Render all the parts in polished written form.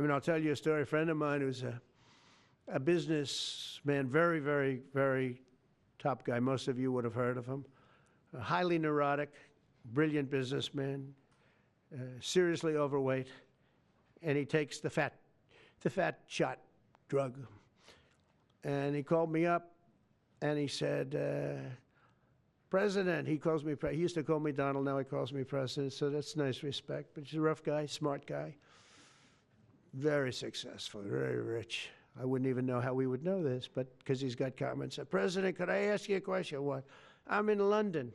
mean, I'll tell you a story. A friend of mine who's a businessman, very, very, very top guy. Most of you would have heard of him. A highly neurotic, brilliant businessman, seriously overweight, and he takes the fat shot drug. And he called me up, and he said, President, he calls me, he used to call me Donald, now he calls me President, so that's nice respect. But he's a rough guy, smart guy, very successful, very rich. I wouldn't even know how we would know this, but because he's got comments. President, could I ask you a question? What? I'm in London,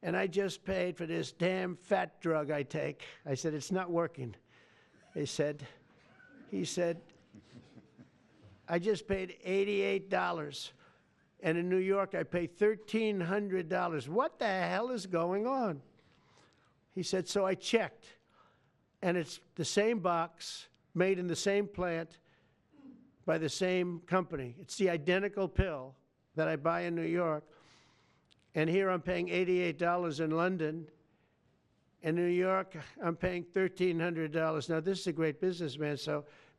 and I just paid for this damn fat drug I take. I said, it's not working. He said, I just paid $88. And in New York, I pay $1,300. What the hell is going on? He said, so I checked, and it's the same box, made in the same plant, by the same company. It's the identical pill that I buy in New York. And here I'm paying $88 in London. In New York, I'm paying $1,300. Now, this is a great businessman,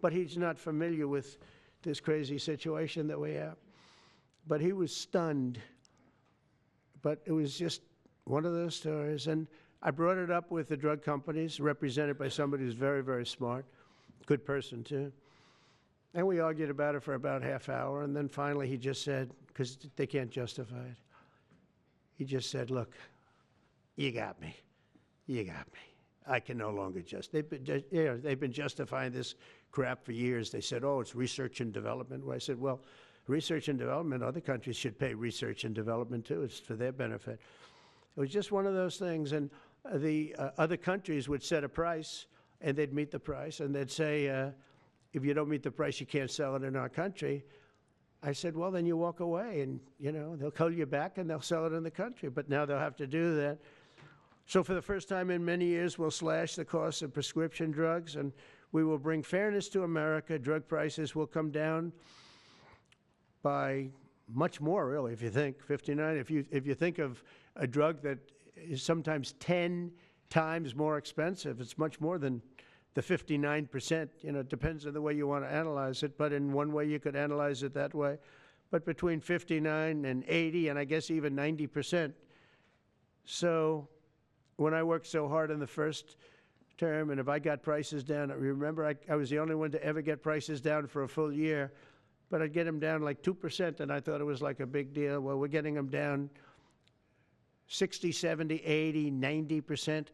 but he's not familiar with this crazy situation that we have. But he was stunned. But it was just one of those stories. And I brought it up with the drug companies, represented by somebody who's very, very smart, good person too. And we argued about it for about half hour. And then finally he just said, because they can't justify it, he just said, look, you got me. You got me. I can no longer they've been justifying this crap for years. They said, oh, it's research and development. Well, I said, well, research and development, other countries should pay research and development too. It's for their benefit. It was just one of those things. And the other countries would set a price, and they'd meet the price, and they'd say, if you don't meet the price, you can't sell it in our country. I said, well, then you walk away, and they'll call you back, and they'll sell it in the country. But now they'll have to do that. So for the first time in many years, we'll slash the cost of prescription drugs, and we will bring fairness to America. Drug prices will come down by much more, really, if you think 59. If you think of a drug that is sometimes 10 times more expensive, it's much more than the 59%. It depends on the way you want to analyze it, but in one way you could analyze it that way. But between 59 and 80, and I guess even 90%. So when I worked so hard in the first term, and if I got prices down, remember I was the only one to ever get prices down for a full year, but I'd get them down like 2%, and I thought it was like a big deal. Well, we're getting them down 60, 70, 80, 90%.